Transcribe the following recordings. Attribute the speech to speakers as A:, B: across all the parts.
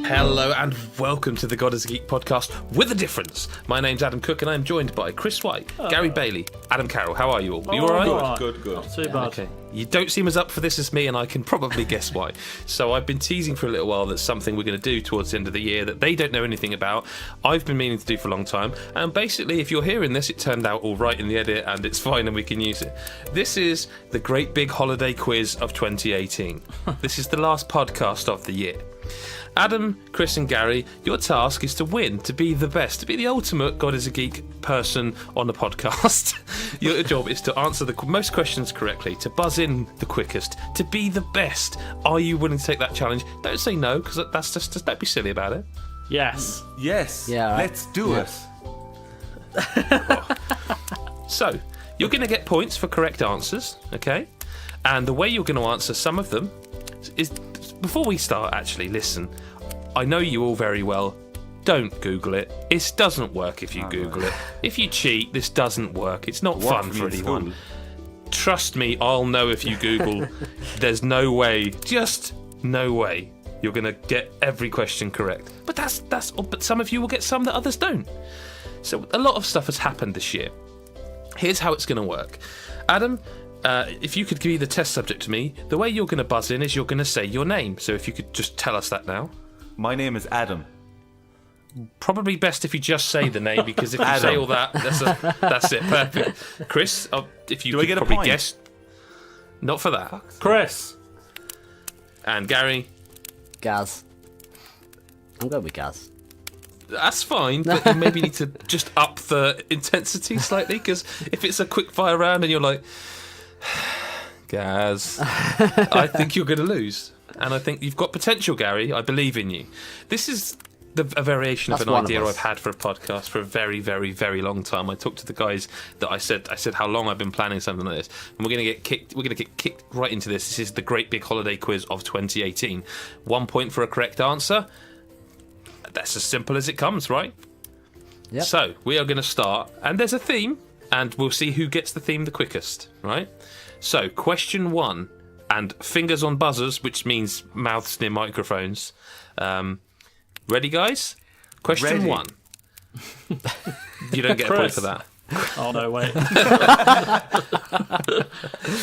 A: Hello and welcome to the God is a Geek podcast with a difference. My name's Adam Cook and I'm joined by Chris White, Gary Bailey, Adam Carroll. How are you all? Are you alright?
B: Good.
C: Not too bad.
A: Okay. You don't seem as up for this as me, and I can probably guess why. So I've been teasing for a little while that's something we're going to do towards the end of the year that they don't know anything about. I've been meaning to do for a long time, and basically if you're hearing this, it turned out all right in the edit and it's fine and we can use it. This is the great big holiday quiz of 2018. This is the last podcast of the year. Adam, Chris and Gary, your task is to win, to be the best, to be the ultimate God is a Geek person on the podcast. Your job is to answer the most questions correctly, to buzz in the quickest, to be the best. Are you willing to take that challenge? Don't say no, because that's just don't be silly about it.
C: Yes.
B: Yes.
D: Yeah, right.
B: Let's do it.
A: So, you're going to get points for correct answers, okay? And the way you're going to answer some of them is... Before we start, actually, listen. I know you all very well. Don't Google it. It doesn't work if you Google it. If you cheat, this doesn't work. It's not fun for anyone. Trust me, I'll know if you Google. There's no way, just no way, you're going to get every question correct. But but some of you will get some that others don't. So a lot of stuff has happened this year. Here's how it's going to work. Adam, if you could be the test subject to me, the way you're going to buzz in is you're going to say your name. So if you could just tell us that now.
B: My name is Adam.
A: Probably best if you just say the name, because if you say all that, that's it. Perfect. Chris, if you
B: Do I
A: could
B: get a
A: probably
B: point?
A: guess. Not for that.
C: Chris.
A: And Gary.
D: Gaz. I'm going with Gaz.
A: That's fine, but you maybe need to just up the intensity slightly, because if it's a quick fire round and you're like, Gaz, I think you're going to lose. And I think you've got potential, Gary. I believe in you. This is a variation of an idea I've had for a podcast for a very, very, very long time. I talked to the guys that I said how long I've been planning something like this, and we're going to get kicked right into this. This is the great big holiday quiz of 2018. 1 point for a correct answer. That's as simple as it comes, right?
D: Yep.
A: So we are going to start, and there's a theme, and we'll see who gets the theme the quickest, right? So question 1, and fingers on buzzers, which means mouths near microphones. Ready, guys? Question 1. You don't get a point for that.
C: Oh, no, wait.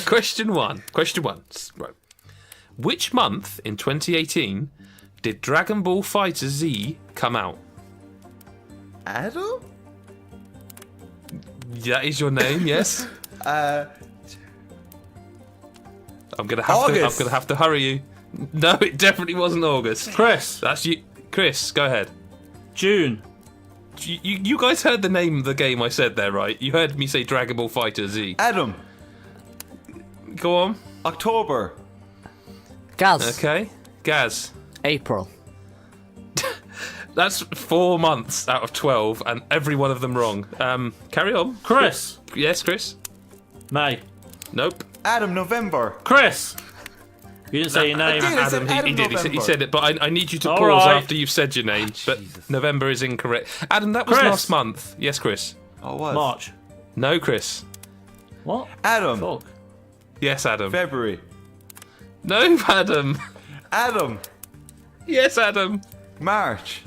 A: Question 1. Right. Which month in 2018 did Dragon Ball Fighter Z come out?
B: Adam?
A: That is your name, yes? I'm gonna have to hurry you. No, it definitely wasn't August.
C: Chris.
A: That's you. Chris, go ahead.
C: June.
A: You guys heard the name of the game I said there, right? You heard me say Dragon Ball Fighter Z.
B: Adam.
A: Go on.
B: October.
D: Gaz.
A: Okay. Gaz.
D: April.
A: That's 4 months out of 12, and every one of them wrong. Carry on.
C: Chris.
A: Yes, Chris?
C: May.
A: Nope.
B: Adam, November.
C: Chris. You didn't say your name.
B: I did.
A: Adam, he did. He said it, but I need you to
C: All
A: pause
C: right.
A: after you've said your name. But November is incorrect. Adam, that was
C: Chris.
A: last month. Yes, Chris.
B: Oh, what?
C: March.
A: No, Chris.
C: What?
B: Adam.
C: Fuck.
A: Yes, Adam.
B: February.
A: No, Adam.
B: Adam.
A: Yes, Adam.
B: March.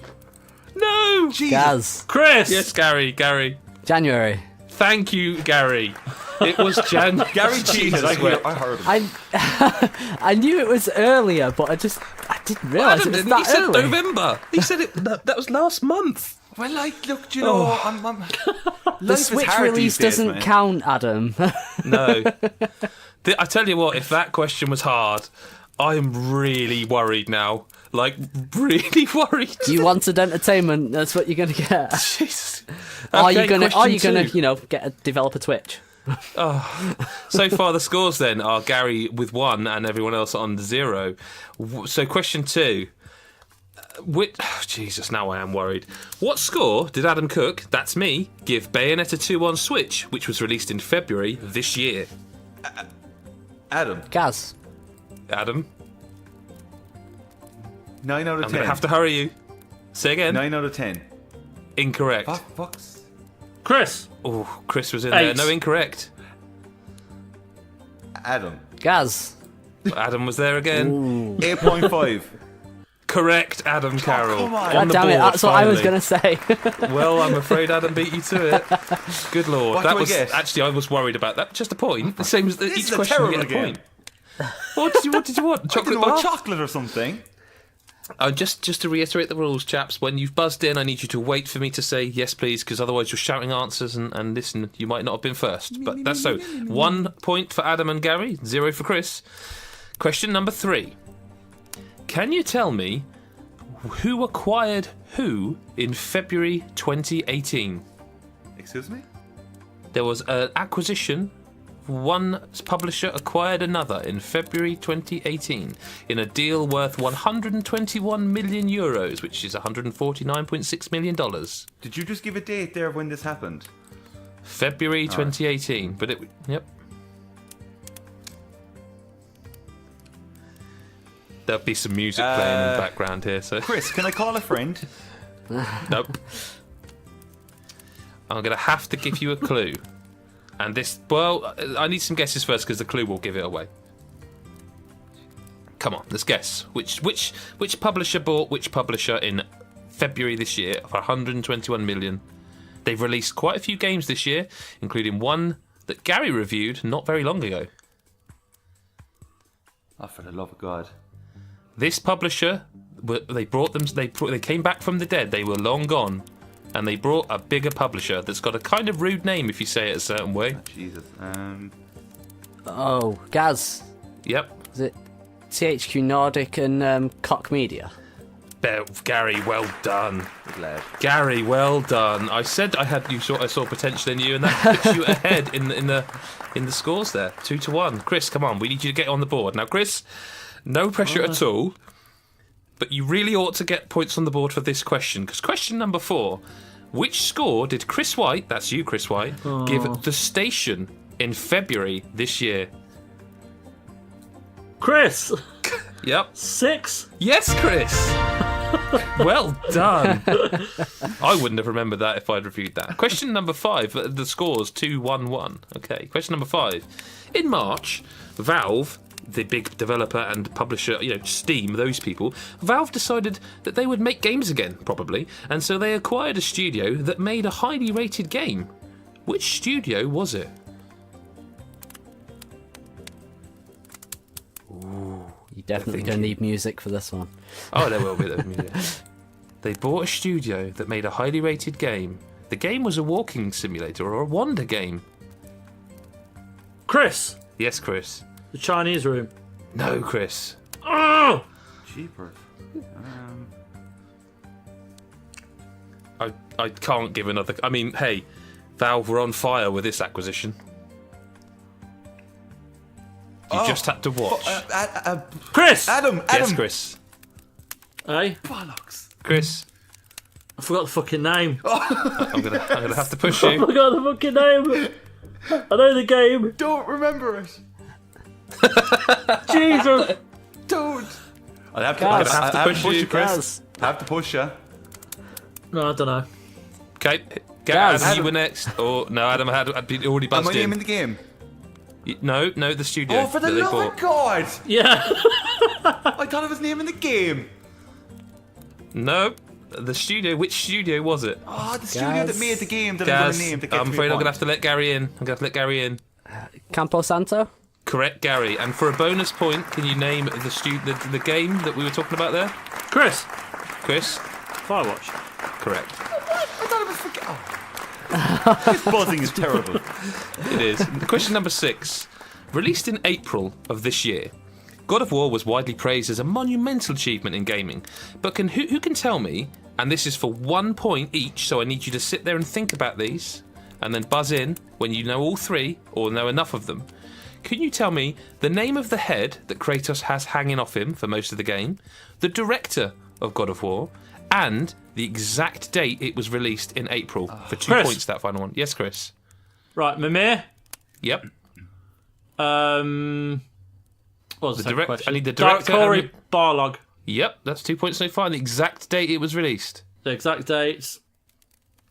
A: No.
B: Jesus.
D: Gaz.
C: Chris.
A: Yes, Gary.
D: January.
A: Thank you, Gary. It was
B: Gary cheated. I heard him.
D: I knew it was earlier, but I didn't realise it was
A: He
D: that
A: said
D: early.
A: November. He said it. That was last month.
B: Well, look, do you know,
D: The
B: life is
D: Switch
B: hard
D: release
B: these days,
D: doesn't
B: man.
D: count, Adam.
A: No. I tell you what, if that question was hard, I am really worried now. Like, really worried.
D: You wanted entertainment, that's what you're going to get.
A: Jesus.
D: Are
A: Okay,
D: you going
A: question
D: to,
A: two.
D: get a developer Twitch?
A: So far, the scores then are Gary with 1 and everyone else on 0. So, question 2. Jesus, now I am worried. What score did Adam Cook, that's me, give Bayonetta 2 on Switch, which was released in February this year?
B: Adam.
D: Gaz.
A: Adam,
B: 9 out of 10.
A: I'm going to have to hurry you. Say again.
B: 9 out of 10.
A: Incorrect.
B: Fucks.
C: Chris.
A: Oh, Chris was in there.
C: 8.
A: No, incorrect.
B: Adam.
D: Gaz.
A: Adam was there again.
B: 8.5.
A: Correct, Adam Carroll.
B: come on.
A: On
D: God
A: the
D: damn it,
A: board,
D: that's what I was
A: finally.
D: going to say.
A: Well, I'm afraid Adam beat you to it. Good lord.
B: What
A: that
B: do I
A: was
B: get?
A: actually, I was worried about that. Just a point. The same as
B: This
A: each
B: is a
A: question you
B: terrible
A: get a
B: game.
A: point. What did you want?
B: I didn't
A: Chocolate
B: know,
A: bar?
B: chocolate or something.
A: Just to reiterate the rules, chaps, when you've buzzed in, I need you to wait for me to say yes, please, because otherwise you're shouting answers and listen, you might not have been first. But that's so. 1 point for Adam and Gary, 0 for Chris. Question number 3. Can you tell me who acquired who in February 2018?
B: Excuse me?
A: There was an acquisition. One publisher acquired another in February 2018 in a deal worth 121 million euros, which is $149.6 million.
B: Did you just give a date there of when this happened?
A: February 2018, but it. Yep. There'll be some music playing in the background here, so.
B: Chris, can I call a friend?
A: Nope. I'm going to have to give you a clue. And this, well, I need some guesses first because the clue will give it away. Come on, let's guess. Which publisher bought which publisher in February this year for 121 million? They've released quite a few games this year, including one that Gary reviewed not very long ago.
B: Oh, for the love of God.
A: This publisher, they came back from the dead. They were long gone. And they brought a bigger publisher that's got a kind of rude name if you say it a certain way.
B: Jesus.
D: Oh, Gaz.
A: Yep.
D: Is it THQ Nordic and Koch Media?
A: Gary, well done.
B: Good lad.
A: Gary, well done. I said I saw potential in you, and that puts you ahead in the scores there, 2-1. Chris, come on, we need you to get on the board now. Chris, no pressure at all, but you really ought to get points on the board for this question, because question number 4: which score did Chris White, that's you, Chris White, give The Station in February this year?
C: Chris!
A: Yep.
C: 6?
A: Yes, Chris. Well done. I wouldn't have remembered that if I'd reviewed that. Question number 5. The score's 2-1-1. Okay. Question number 5. In March, Valve, the big developer and publisher, Steam, those people, Valve decided that they would make games again, probably, and so they acquired a studio that made a highly rated game. Which studio was it?
D: You're definitely going to need music for this one.
A: Oh, there will be that music. They bought a studio that made a highly rated game. The game was a walking simulator or a wonder game.
C: Chris!
A: Yes, Chris.
C: The Chinese Room.
A: No, Chris.
C: Oh!
B: Jeepers.
A: I can't give another. I mean, hey, Valve were on fire with this acquisition. You just had to watch.
C: Chris!
B: Adam!
A: Yes, Chris.
C: Hey?
B: Bollocks.
A: Chris,
C: I forgot the fucking name.
A: I'm gonna have to push
C: I
A: you.
C: forgot the fucking name. I know the game.
B: Don't remember it.
C: Jesus.
B: Don't. I'll have to,
D: Guys,
B: I have to push you, Chris.
D: Gaz.
B: I have to push you.
C: No, I don't know.
A: Okay,
D: Gaz.
A: Adam, you were next. Or no, Adam had been already
B: Am I
A: buzzed
B: name
A: in.
B: in the game?
A: No, the studio
B: Oh, for the
A: that they
B: love
A: bought.
B: of God!
C: Yeah.
B: I thought it was name in the game.
A: No, the studio. Which studio was it?
B: Oh, the studio that made the game that I'm
A: Gaz,
B: going to name. That gets
A: I'm
B: me
A: afraid
B: a
A: I'm gonna
B: point.
A: have to let Gary in. I'm gonna have to let Gary in.
D: Campo Santo?
A: Correct, Gary. And for a bonus point, can you name the game that we were talking about there?
C: Chris.
A: Chris?
C: Firewatch.
A: Correct.
B: I thought it was for... Oh. This buzzing is terrible.
A: It is. Question number 6. Released in April of this year, God of War was widely praised as a monumental achievement in gaming. But who can tell me, and this is for 1 point each, so I need you to sit there and think about these, and then buzz in when you know all 3, or know enough of them. Can you tell me the name of the head that Kratos has hanging off him for most of the game, the director of God of War, and the exact date it was released in April for 2
C: Chris.
A: points, that final one. Yes, Chris.
C: Right, Mimir.
A: Yep.
C: What was
A: The
C: the
A: direct-
C: question?
A: I need the director
C: Corey
A: and
C: Barlog.
A: Yep, that's 2 points so far. The exact date it was released.
C: The exact dates.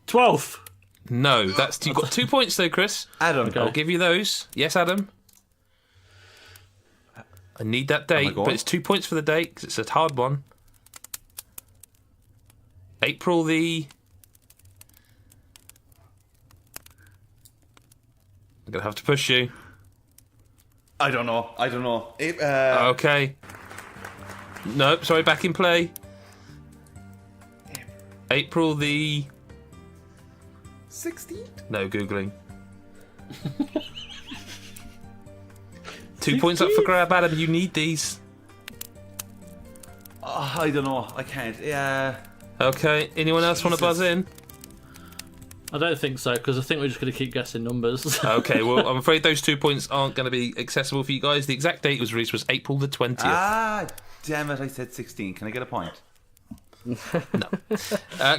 C: 12th.
A: No, you've got 2 points though, Chris.
B: Adam.
C: Okay.
A: I'll give you those. Yes, Adam. I need that date,
B: going?
A: but it's 2 points for the date because it's a hard one. April the... I'm going to have to push you.
B: I don't know.
A: Okay. Nope, sorry, back in play. April the...
B: 16th?
A: No, Googling. 2 points up for grab, Adam. You need these.
B: Oh, I don't know. I can't. Yeah.
A: Okay, anyone else want to buzz in?
C: I don't think so, because I think we're just going to keep guessing numbers.
A: Okay, well, I'm afraid those 2 points aren't going to be accessible for you guys. The exact date it was released was April the 20th.
B: Ah, damn it. I said 16. Can I get a point?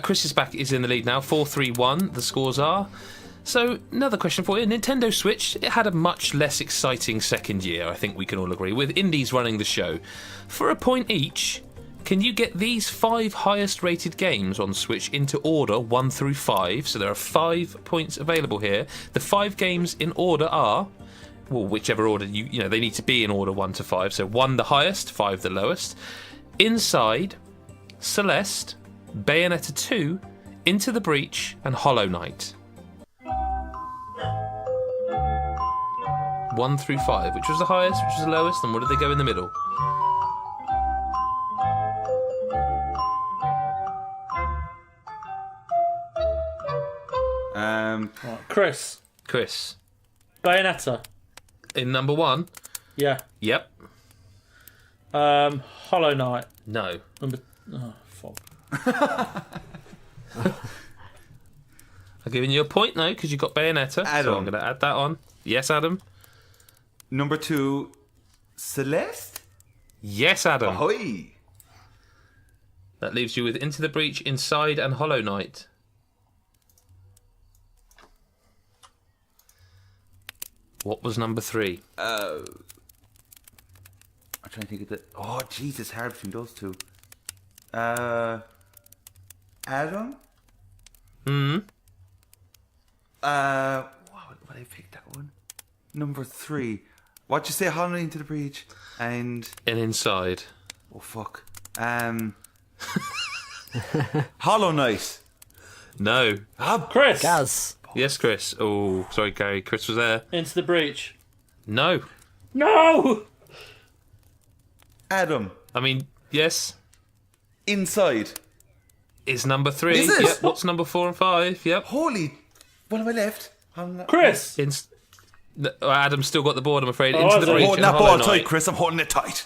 A: Chris is in the lead now, 4-3-1, the scores are. So, another question for you. Nintendo Switch, it had a much less exciting second year, I think we can all agree, with indies running the show. For a point each, can you get these 5 highest rated games on Switch into order 1 through 5? So there are 5 points available here. The 5 games in order are, well, whichever order, you know, they need to be in order 1 to 5. So 1 the highest, 5 the lowest. Inside, Celeste, Bayonetta 2, Into the Breach, and Hollow Knight. 1 through 5. Which was the highest, which was the lowest, and what did they go in the middle?
C: Chris. Bayonetta.
A: In number 1?
C: Yeah.
A: Yep.
C: Hollow Knight.
A: No.
C: Oh, fuck.
A: I'm giving you a point now because you got Bayonetta.
B: Adam.
A: So I'm going to add that on. Yes, Adam.
B: Number 2, Celeste?
A: Yes, Adam.
B: Ahoy!
A: That leaves you with Into the Breach, Inside, and Hollow Knight. What was number 3?
B: I'm trying to think of the... Oh, Jesus, hard between those two. Adam? Why would I pick that one? Number 3. What'd you say? Hollow Knight, Into the Breach and
A: Inside.
B: oh fuck. Hollow Knight.
A: No.
C: Chris.
D: Gaz.
A: Yes, Chris. Oh, sorry, Gary. Chris was there.
C: Into the Breach.
A: No.
C: No!
B: Adam.
A: I mean, yes.
B: Inside.
A: Is number 3.
B: Is it?
A: Yep. What's number 4 and 5? Yep.
B: Holy. What have I left?
C: Chris.
A: Adam's still got the board, I'm afraid.
C: Oh,
A: Into
C: is
A: the
C: it?
A: Breach
B: Holding
A: and
B: that
A: Hollow
B: ball tight,
A: Knight.
B: Chris. I'm holding it tight.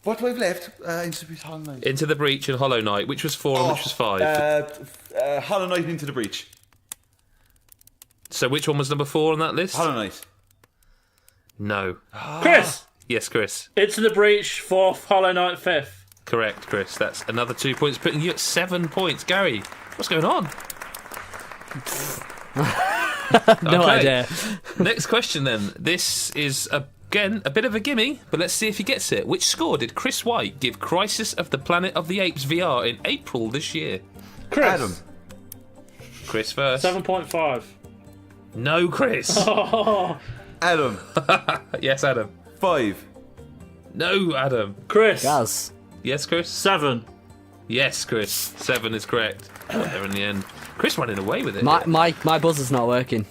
B: What do I have left? Into the Breach, Hollow Knight.
A: Into the Breach and Hollow Knight. Which was 4 and which was 5?
B: Hollow Knight, Into the Breach.
A: So which one was number 4 on that list?
B: Hollow Knight.
A: No.
C: Chris.
A: Yes, Chris.
C: Into the Breach, 4th. Hollow Knight, 5th.
A: Correct, Chris. That's another 2 points, putting you at 7 points. Gary, what's going on?
D: No idea.
A: Next question then. This is, again, a bit of a gimme, but let's see if he gets it. Which score did Chris White give Crisis of the Planet of the Apes VR in April this year?
C: Chris.
B: Adam.
A: Chris first.
C: 7.5.
A: No, Chris.
B: Adam.
A: Yes, Adam.
B: 5.
A: No, Adam.
C: Chris.
D: Gaz.
A: Yes, Chris.
C: 7.
A: Yes, Chris. 7 is correct. Got there in the end. Chris running away with it.
D: My buzzer's not working.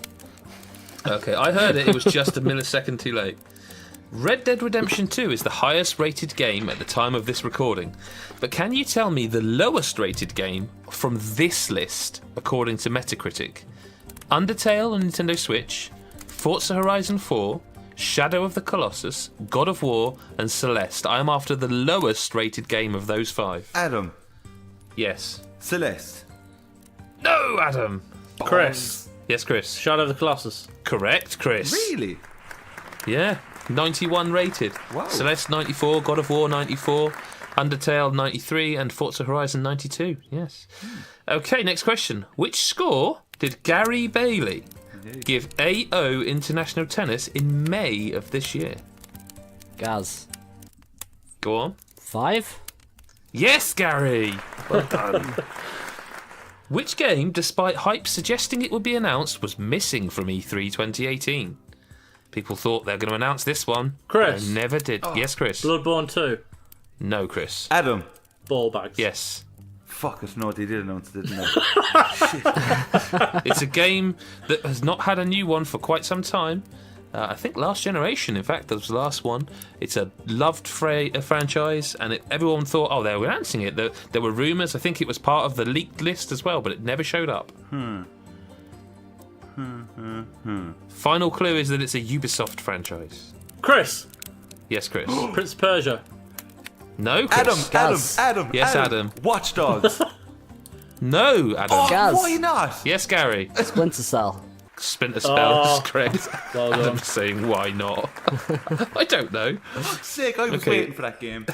A: Okay, I heard it. It was just a millisecond too late. Red Dead Redemption 2 is the highest rated game at the time of this recording. But can you tell me the lowest rated game from this list, according to Metacritic? Undertale on Nintendo Switch, Forza Horizon 4, Shadow of the Colossus, God of War, and Celeste. I am after the lowest rated game of those 5.
B: Adam.
A: Yes.
B: Celeste.
A: No, Adam.
C: Chris.
A: Yes, Chris.
C: Shadow of the Colossus.
A: Correct, Chris.
B: Really?
A: Yeah. 91 rated.
B: Wow.
A: Celeste 94, God of War 94, Undertale 93, and Forza Horizon 92. Yes. Okay, next question. Which score did Gary Bailey give AO International Tennis in May of this year?
D: Gaz.
A: Go on.
D: 5?
A: Yes, Gary. Well done. Which game, despite hype suggesting it would be announced, was missing from E3 2018? People thought they were going to announce this one.
C: Chris.
A: They never did. Yes, Chris.
C: Bloodborne 2.
A: No, Chris.
B: Adam.
C: ball bags.
A: Yes.
B: Fuck it, no, they did announce it, didn't they?
A: It's a game that has not had a new one for quite some time. I think Last Generation, in fact, that was the last one. It's a loved franchise, and everyone thought, oh, they were announcing it. There were rumours. I think it was part of the leaked list as well, but it never showed up. Final clue is that it's a Ubisoft franchise.
C: Chris.
A: Yes, Chris.
C: Prince of Persia.
A: No, Chris.
B: Adam.
A: Yes, Adam.
B: Watch Dogs.
A: No, Adam.
B: Oh,
D: Gaz.
B: why not?
A: Yes, Gary.
D: Splinter Cell.
A: Splinter Spell is correct.
C: Well done.
A: Adam's saying, why not? I don't know.
B: Fuck's sake, I was
A: Okay.
B: waiting for that game.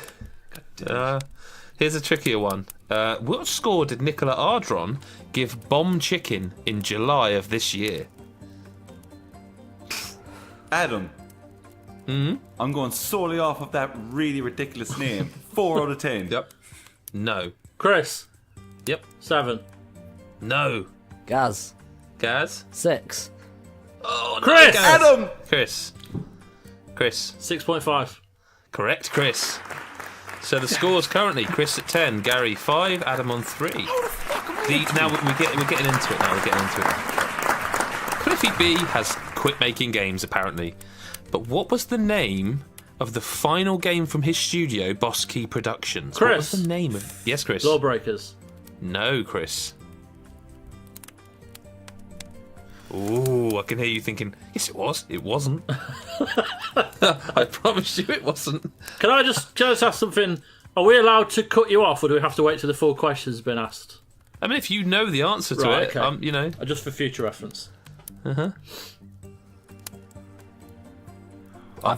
A: Here's a trickier one. What score did Nicola Ardron give Bomb Chicken in July of this year?
B: Adam. I'm going solely off of that really ridiculous name. 4 out of 10.
A: Yep. No.
C: Chris.
A: Yep.
C: 7.
A: No.
D: Gaz.
A: Gaz?
D: 6.
A: Oh, no,
C: Chris!
A: Gaz.
B: Adam!
A: Chris.
C: 6.5.
A: Correct, Chris. So the score's currently Chris at 10, Gary 5, Adam on 3. Now we're getting into it. Cliffy B has quit making games apparently, but what was the name of the final game from his studio, Boss Key Productions?
C: Chris.
A: What was the name of? Yes, Chris.
C: Lawbreakers.
A: No, Chris. Ooh, I can hear you thinking, yes, it was. It wasn't. I promise you it wasn't.
C: Can I just ask something? Are we allowed to cut you off, or do we have to wait till the full question's been asked?
A: I mean, if you know the answer to
C: Right,
A: it,
C: okay.
A: you know.
C: Just for future reference.
D: I've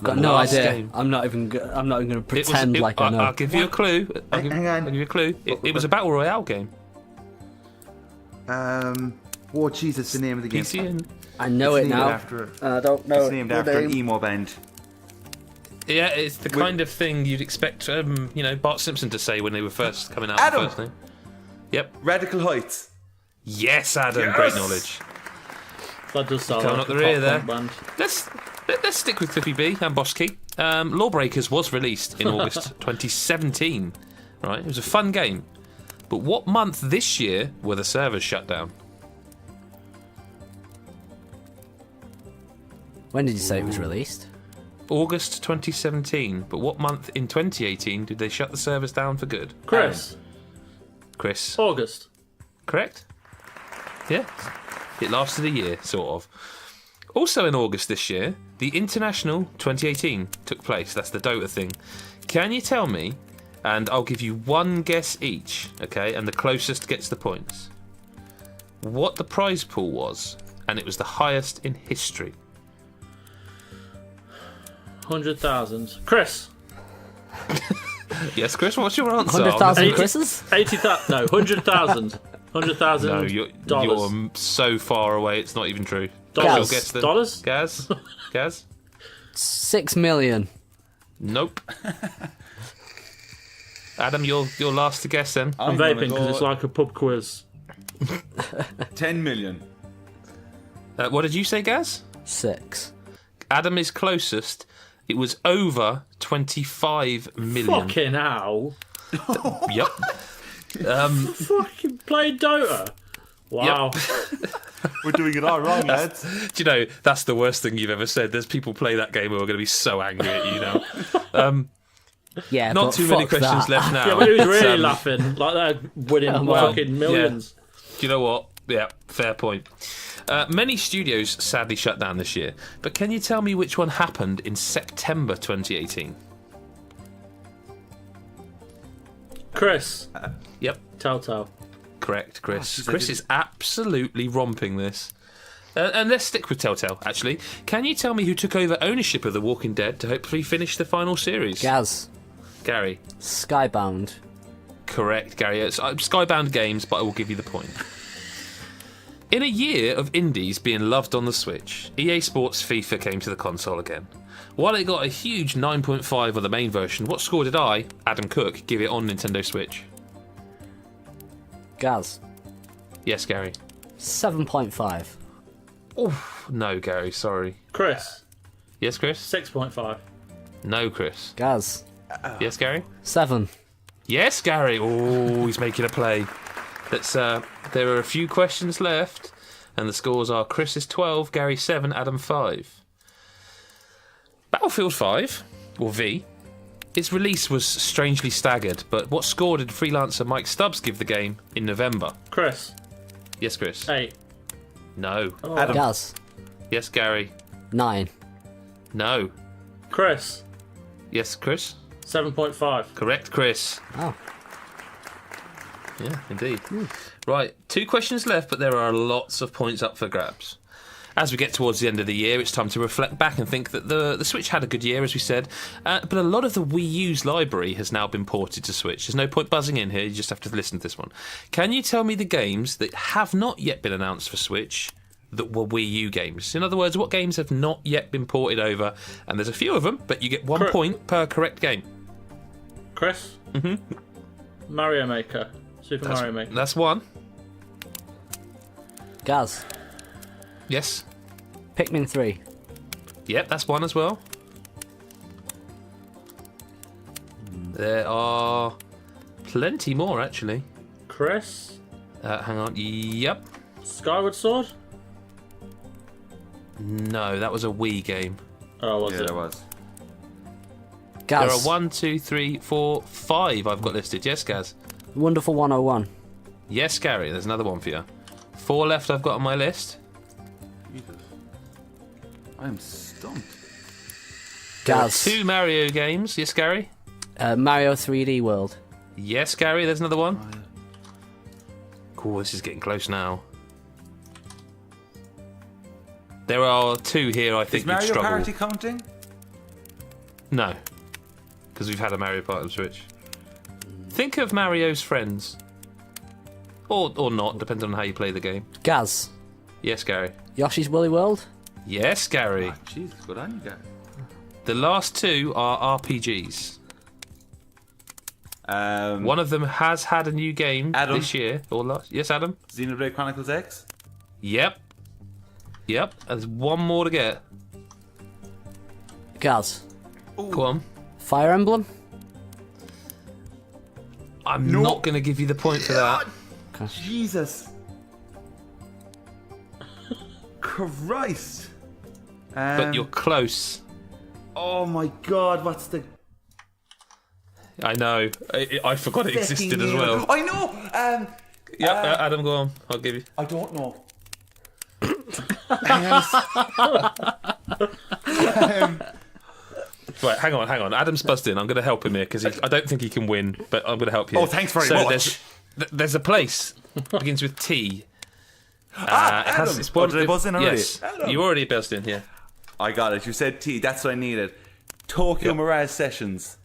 D: got
A: The
D: no
A: last
D: idea.
A: game.
D: I'm not even going to pretend like I know.
A: I'll give you a clue. I'll give you a clue. It was a battle royale game.
B: Oh, Jesus, the name of the game.
A: PC and
D: I know
B: It's
D: it
B: named
D: now.
B: after-
D: I don't know.
B: It's named after an emo band.
A: yeah, it's the kind of thing you'd expect, Bart Simpson to say when they were first coming out.
B: Adam!
A: The first name. Yep.
B: Radical Heights.
A: Yes, Adam.
B: Yes!
A: Great knowledge.
C: That does sound
A: Coming
C: like
A: up
C: a
A: the rear
C: pop
A: there.
C: punk band.
A: Let's stick with Cliffy B and Boss Key. Lawbreakers was released in August 2017. Right, it was a fun game. But what month this year were the servers shut down?
D: When did you say it was released?
A: August 2017. But what month in 2018 did they shut the servers down for good?
C: Chris.
A: Chris.
C: August.
A: Correct? Yeah. It lasted a year, sort of. Also in August this year, the International 2018 took place. That's the Dota thing. Can you tell me, and I'll give you one guess each, okay, and the closest gets the points, what the prize pool was, and it was the highest in history?
C: 100,000. Chris.
A: Yes, Chris, what's your answer?
D: 100,000
C: 80
D: Chris's?
C: 80,000. No, 100,000. 100,000
A: No, you're so far away, it's not even true.
C: Dollars.
A: You'll guess the-
C: Dollars?
A: Gaz? Gaz?
D: 6 million.
A: Nope. Adam, you're last to guess then.
C: I'm
B: gonna
C: vaping because
B: go
C: it's like a pub quiz.
B: 10 million.
A: What did you say, Gaz?
D: 6.
A: Adam is closest. It was over 25 million.
C: Fucking hell.
A: Yep.
C: Fucking playing Dota. Wow.
B: We're doing it all wrong, lads.
A: Do you know, that's the worst thing you've ever said. There's people play that game who are going to be so angry at you now.
D: Yeah,
A: Not
D: but
A: too many
D: fuck
A: questions
D: that.
A: left now.
C: Yeah, but he was really
A: But,
C: laughing. Like they're winning
D: well,
C: fucking millions.
A: Do you know what? Yeah, fair point. Many studios sadly shut down this year, but can you tell me which one happened in September 2018?
C: Chris.
A: Yep,
C: Telltale.
A: correct, Chris.
B: jeez, I
A: Chris
B: didn't-
A: is absolutely romping this. And let's stick with Telltale, actually. Can you tell me who took over ownership of The Walking Dead to hopefully finish the final series?
D: Gaz.
A: Gary.
D: Skybound.
A: Correct, Gary. It's Skybound Games, but I will give you the point. In a year of indies being loved on the Switch, EA Sports FIFA came to the console again. While it got a huge 9.5 on the main version, what score did I, Adam Cook, give it on Nintendo Switch?
D: Gaz.
A: Yes, Gary.
D: 7.5.
A: No, Gary, sorry.
C: Chris.
A: Yes, Chris?
C: 6.5.
A: No, Chris.
D: Gaz.
A: Yes, Gary?
D: 7.
A: Yes, Gary. Oh, he's making a play. There are a few questions left, and the scores are Chris is 12, Gary 7, Adam 5. Battlefield 5, or V, its release was strangely staggered, but what score did freelancer Mike Stubbs give the game in November?
C: Chris.
A: Yes, Chris.
C: 8.
A: No.
B: Adam.
D: Gaz.
A: Yes, Gary.
D: 9.
A: No.
C: Chris.
A: Yes, Chris.
C: 7.5.
A: Correct, Chris.
D: Oh.
A: Yeah, indeed. Right, 2 questions left, but there are lots of points up for grabs. As we get towards the end of the year, it's time to reflect back and think that the Switch had a good year, as we said, but a lot of the Wii U's library has now been ported to Switch. There's no point buzzing in here, you just have to listen to this one. Can you tell me the games that have not yet been announced for Switch that were Wii U games? In other words, what games have not yet been ported over? And there's a few of them, but you get 1 point per correct game.
C: Chris? Mario Maker. Super Mario Maker.
A: That's 1.
D: Gaz.
A: Yes.
D: Pikmin 3.
A: Yep, that's 1 as well. There are plenty more, actually.
C: Chris?
A: Hang on. Yep.
C: Skyward Sword?
A: No, that was a Wii game.
C: Oh, was
B: Yeah,
C: it?
B: there was.
D: Gaz.
A: There are 1, 2, 3, 4, 5 I've got listed. Yes, Gaz.
D: Wonderful 101.
A: Yes, Gary. There's another one for you. 4 left I've got on my list.
B: Jesus. I am stumped.
D: Gaz.
A: 2 Mario games. Yes, Gary.
D: Mario 3D World.
A: Yes, Gary. There's another one. Cool, this is getting close now. There are 2 here I think
B: Is
A: you'd
B: Mario
A: struggle.
B: Party counting?
A: No, because we've had a Mario Party on Switch. Think of Mario's friends. Or not, depending on how you play the game.
D: Gaz.
A: Yes, Gary.
D: Yoshi's Woolly World.
A: Yes, Gary.
B: Ah, Jesus, good on you guys.
A: The last 2 are RPGs. One of them has had a new game
B: Adam?
A: this year. Or last. Yes, Adam?
B: Xenoblade Chronicles X?
A: Yep. There's 1 more to get.
D: Gaz.
A: Go on.
D: Fire Emblem.
A: I'm not going to give you the point for that.
B: Jesus. Christ.
A: But you're close.
B: Oh my God, what's the...
A: I know. I forgot it existed as well.
B: I know!
A: Adam, go on. I'll give you.
B: I don't know.
A: Right, hang on. Adam's buzzed in. I'm going to help him here because I don't think he can win, but I'm going to help you.
B: Oh, thanks very much.
A: There's a place begins with T.
B: Adam.
A: It's
B: Oh, did I buzz in already?
A: Yes,
B: Adam.
A: you already buzzed in. Yeah.
B: I got it. You said T. That's what I needed. Tokyo Mirage Sessions.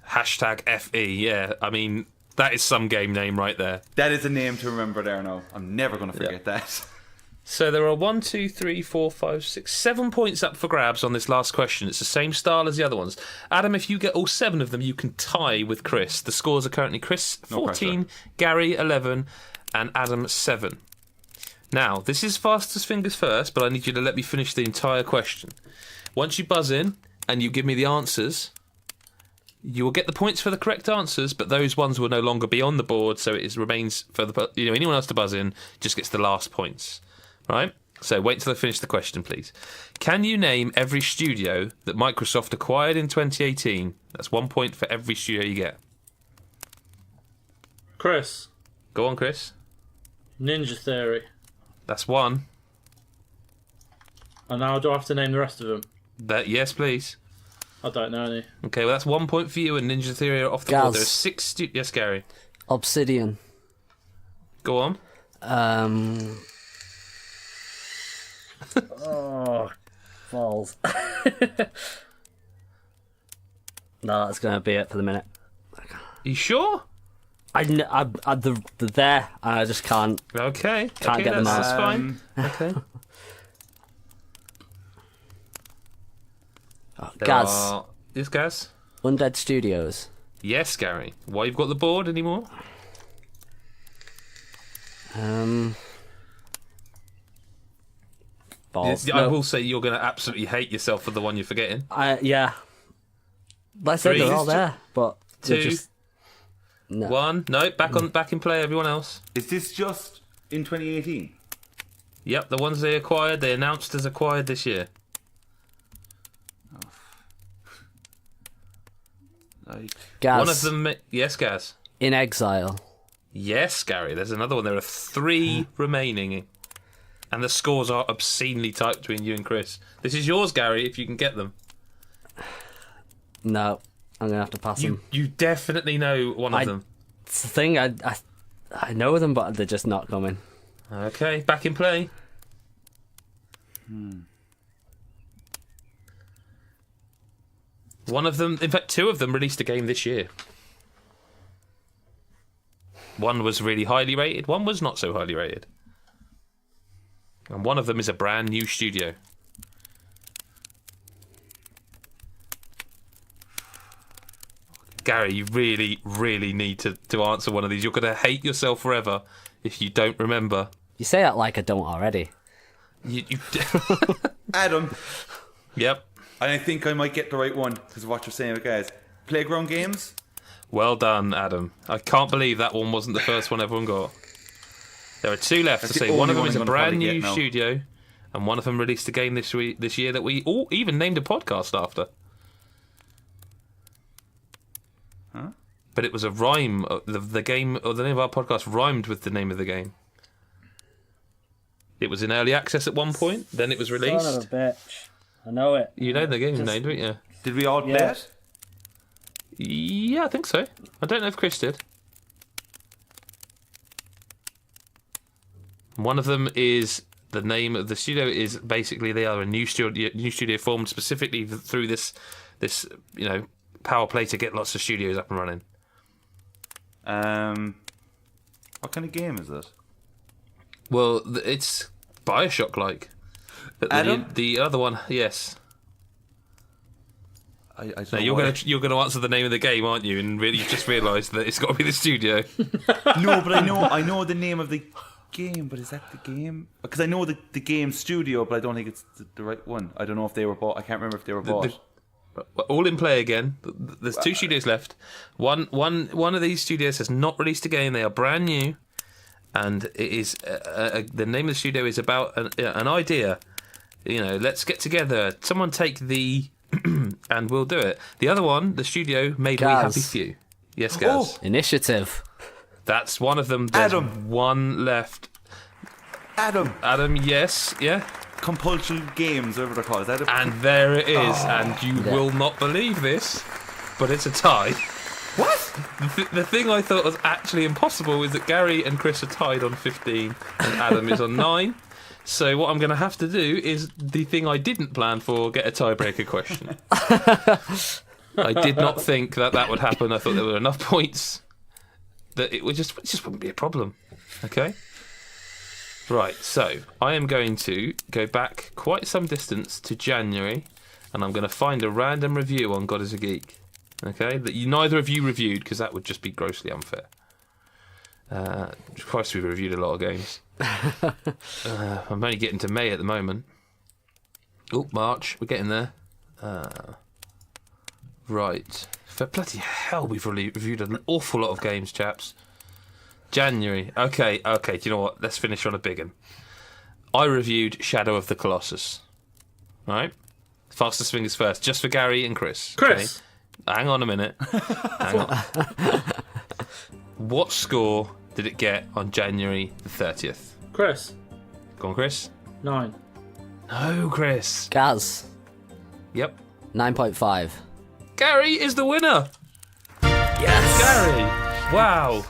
A: #FE. Yeah, I mean that is some game name right there.
B: That is a name to remember there now. I'm never going to forget that.
A: So there are 1, 2, 3, 4, 5, 6, 7 points up for grabs on this last question. It's the same style as the other ones. Adam, if you get all 7 of them, you can tie with Chris. The scores are currently Chris 14, Gary 11, and Adam 7. Now, this is fastest fingers first, but I need you to let me finish the entire question. Once you buzz in and you give me the answers, you will get the points for the correct answers, but those ones will no longer be on the board, so it remains for anyone else to buzz in just gets the last points. Right? So wait till I finish the question, please. Can you name every studio that Microsoft acquired in 2018? That's 1 point for every studio you get.
C: Chris.
A: Go on, Chris.
C: Ninja Theory.
A: That's 1.
C: And now do I have to name the rest of them?
A: Yes, please.
C: I don't know any.
A: Okay, well that's 1 point for you, and Ninja Theory are off the board. There are 6 Yes, Gary.
D: Obsidian.
A: Go on.
D: Oh, balls. No, that's going to be it for the minute.
A: You sure?
D: They're there, and I just can't.
A: Okay.
D: Can't get them
A: that's
D: out.
A: fine. Okay.
D: Gaz.
A: Yes, Gaz?
D: Undead Studios.
A: Yes, Gary. Why you've got the board anymore?
D: Balls.
A: I will say you're going to absolutely hate yourself for the one you're forgetting.
D: Yeah. Let's say
A: 3,
D: they're all there, but they're
A: 2,
D: just No.
A: 1. No, back in play, everyone else.
B: Is this just in 2018?
A: Yep, the ones they acquired, they announced as acquired this year.
B: Like,
D: Gaz,
A: One of them... Yes, Gaz.
D: In Exile.
A: Yes, Gary, there's another one. There are 3 remaining. And the scores are obscenely tight between you and Chris. This is yours, Gary, if you can get them.
D: No, I'm gonna have to pass them.
A: You definitely know one of them.
D: It's the thing. I know them, but they're just not coming.
A: Okay, back in play. One of them, in fact, 2 of them released a game this year. One was really highly rated, one was not so highly rated. And one of them is a brand new studio. Gary, you really, really need to answer one of these. You're going to hate yourself forever if you don't remember.
D: You say that like I don't already.
A: You
B: Adam.
A: Yep.
B: And I think I might get the right one because of what you're saying, guys. Playground games?
A: Well done, Adam. I can't believe that one wasn't the first one everyone got. There are 2 left
B: That's
A: to
B: the
A: say. One
B: only
A: of them
B: one
A: is
B: I'm
A: a
B: gonna
A: brand
B: probably
A: new
B: get now.
A: studio, and one of them released a game this year that we all even named a podcast after.
B: Huh?
A: But it was a rhyme. The game, or the name of our podcast rhymed with the name of the game. It was in early access at one point, then it was released.
C: Son of a bitch. I know it.
A: You know the game name, don't you?
B: Did we all play
C: Yeah.
B: it?
A: Yeah, I think so. I don't know if Chris did. One of them is the name of the studio is basically they are a new studio formed specifically through this power play to get lots of studios up and running.
B: What kind of game is it?
A: Well, it's Bioshock-like. But
B: Adam?
A: the other one, yes.
B: I don't
A: Now
B: know
A: you're gonna answer the name of the game, aren't you? And really, you've just realised that it's got to be the studio.
B: No, but I know the name of the game, but is that the game? Because I know the game studio, but I don't think it's the right one. I don't know if they were bought. I can't remember if they were bought.
A: All in play again. There's 2 studios left. One of these studios has not released a game. They are brand new, and it is the name of the studio is about an idea. Let's get together. Someone take the and we'll do it. The other one, the studio made We
D: Gaz.
A: Happy Few. Yes, Gaz.
D: Initiative.
A: That's one of them. There's
B: Adam.
A: one left.
B: Adam,
A: Yes, yeah.
B: compulsion games, whatever they're called. Is that a...
A: And there it is. And you will not believe this, but it's a tie.
B: What?
A: The thing I thought was actually impossible is that Gary and Chris are tied on 15 and Adam is on 9. So what I'm going to have to do is the thing I didn't plan for, get a tiebreaker question. I did not think that would happen. I thought there were enough points that it just wouldn't be a problem. Okay? Right, so I am going to go back quite some distance to January and I'm going to find a random review on God is a Geek. Okay? That neither of you reviewed because that would just be grossly unfair. Christ, we've reviewed a lot of games. I'm only getting to May at the moment. Oh, March. We're getting there. Right. For bloody hell, we've really reviewed an awful lot of games, chaps. January. Okay. Do you know what? Let's finish on a big one. I reviewed Shadow of the Colossus. Right? Fastest fingers first, just for Gary and Chris.
C: Chris.
A: Okay? Hang on a minute. Hang on. What score did it get on January the 30th?
C: Chris.
A: Go on, Chris.
C: 9.
A: No, Chris.
D: Gaz.
A: Yep.
D: 9.5.
A: Gary is the winner.
D: Yes.
A: Gary. Wow.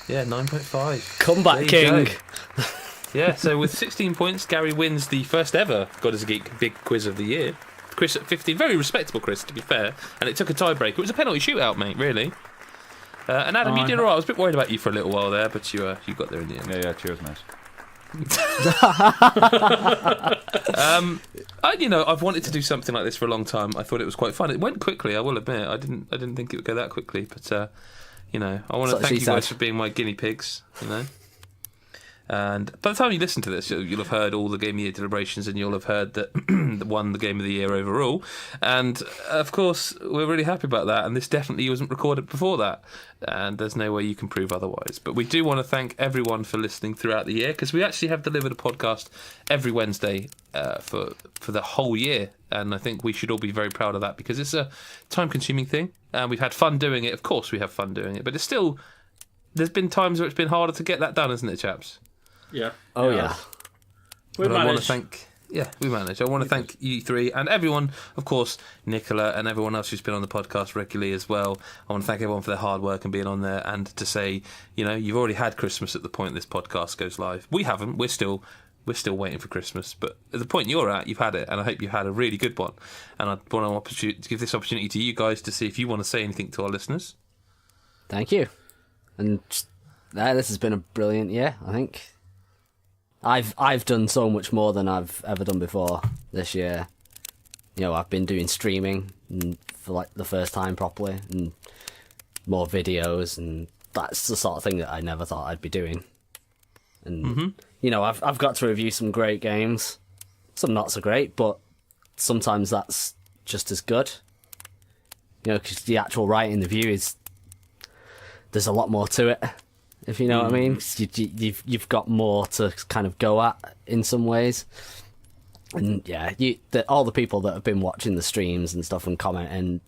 A: Yeah, 9.5.
D: Comeback
A: There you
D: king.
A: go. Yeah, so with 16 points, Gary wins the first ever God is a Geek Big Quiz of the Year. Chris at 15. Very respectable, Chris, to be fair. And it took a tiebreaker. It was a penalty shootout, mate, really. And Adam, you did all right. I was a bit worried about you for a little while there, but you got there in the end.
B: Yeah, cheers, mate.
A: I've wanted to do something like this for a long time. I thought it was quite fun. It went quickly, I will admit. I didn't think it would go that quickly, but I want to
D: So
A: thank
D: she
A: you guys
D: said.
A: for being my guinea pigs. And by the time you listen to this, you'll have heard all the Game of the Year deliberations, and you'll have heard that won the Game of the Year overall. And of course, we're really happy about that. And this definitely wasn't recorded before that. And there's no way you can prove otherwise. But we do want to thank everyone for listening throughout the year, because we actually have delivered a podcast every Wednesday for the whole year. And I think we should all be very proud of that, because it's a time-consuming thing. And we've had fun doing it. Of course we have fun doing it. But it's still... There's been times where it's been harder to get that done, isn't it, chaps?
C: Yeah.
D: Oh, yeah.
C: We
A: I want to
C: managed.
A: thank... Yeah, we managed. I want to thank you three and everyone, of course, Nicola and everyone else who's been on the podcast regularly as well. I want to thank everyone for their hard work and being on there, and to say, you've already had Christmas at the point this podcast goes live. We haven't. We're still waiting for Christmas. But at the point you're at, you've had it, and I hope you've had a really good one. And I want to give this opportunity to you guys to see if you want to say anything to our listeners.
D: Thank you. And this has been a brilliant year, I think. I've done so much more than I've ever done before this year. I've been doing streaming for like the first time properly, and more videos, and that's the sort of thing that I never thought I'd be doing. And I've got to review some great games, some not so great, but sometimes that's just as good. Because the actual writing the review there's a lot more to it. If you know what I mean, 'cause you've got more to kind of go at in some ways, and all the people that have been watching the streams and stuff and commenting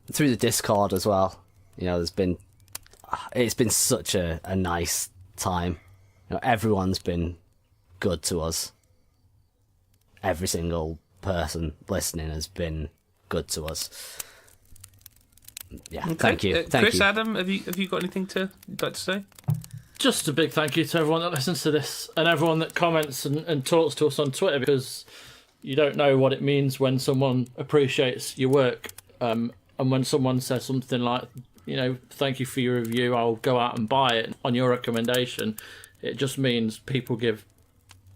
D: through the Discord as well. It's been such a nice time. Everyone's been good to us. Every single person listening has been good to us. Yeah,
A: Okay.
D: thank you. Thank
A: Chris,
D: you.
A: Adam, have you got anything you'd like to say?
C: Just a big thank you to everyone that listens to this, and everyone that comments and talks to us on Twitter, because you don't know what it means when someone appreciates your work, and when someone says something like, thank you for your review, I'll go out and buy it on your recommendation. It just means people give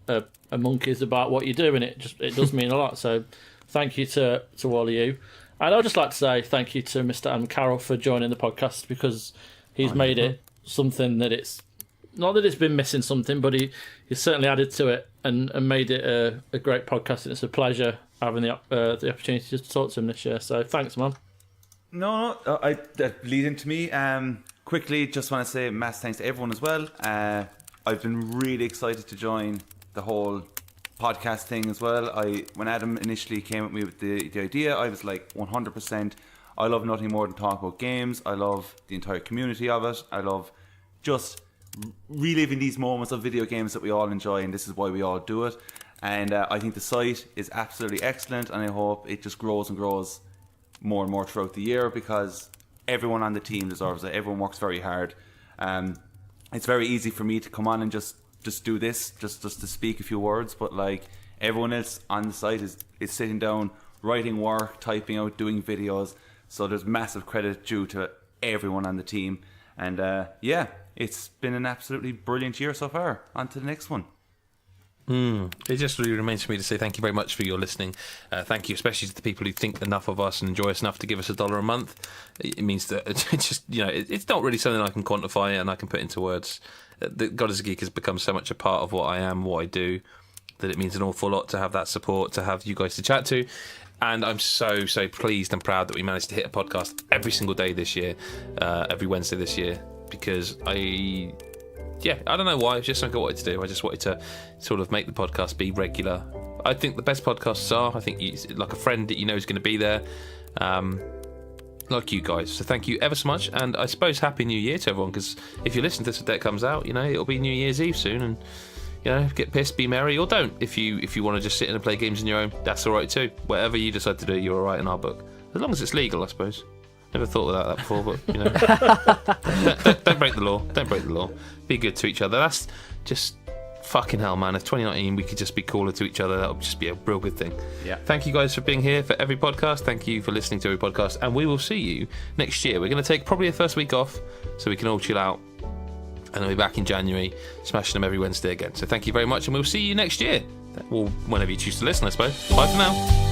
C: a monkeys about what you do, and it does mean a lot. So thank you to all of you. And I'd just like to say thank you to Mr. Adam Carroll for joining the podcast, because he's made it something that it's not that it's been missing something, but he's certainly added to it and made it a great podcast. And it's a pleasure having the opportunity to talk to him this year. So thanks, man.
B: No, that lead into me. Quickly, just want to say mass thanks to everyone as well. I've been really excited to join the whole podcast thing as well. When Adam initially came at me with the idea, I was like 100%. I love nothing more than talk about games. I love the entire community of it. I love just reliving these moments of video games that we all enjoy, and this is why we all do it. And I think the site is absolutely excellent, and I hope it just grows and grows more and more throughout the year, because everyone on the team deserves it. Everyone works very hard. It's very easy for me to come on and just do this, just to speak a few words, but like everyone else on the site is sitting down, writing work, typing out, doing videos. So there's massive credit due to everyone on the team. And it's been an absolutely brilliant year so far. On to the next one.
A: It just really remains for me to say thank you very much for your listening. Thank you especially to the people who think enough of us and enjoy us enough to give us $1 a month. It means that it's not really something I can quantify and I can put into words. God is a Geek has become so much a part of what I am, what I do, that it means an awful lot to have that support, to have you guys to chat to. And I'm so pleased and proud that we managed to hit a podcast every single day this year, every Wednesday this year, because I don't know why. It's just something I wanted to do. I just wanted to sort of make the podcast be regular. I think the best podcasts are, I think, like a friend that you know is going to be there, like you guys. So thank you ever so much, and I suppose Happy New Year to everyone, because if you listen to this the day it comes out, it'll be New Year's Eve soon, and get pissed, be merry, or don't. If you want to just sit in and play games on your own, that's all right too. Whatever you decide to do, you're all right in our book, as long as it's legal, I suppose. Never thought about that before, but don't break the law. Don't break the law. Be good to each other. That's just fucking hell, man. If 2019 we could just be cooler to each other, that would just be a real good thing. Yeah. Thank you guys for being here for every podcast. Thank you for listening to every podcast, and we will see you next year. We're going to take probably a first week off so we can all chill out, and I'll be back in January, smashing them every Wednesday again. So thank you very much, and we'll see you next year. Well, whenever you choose to listen, I suppose. Bye for now.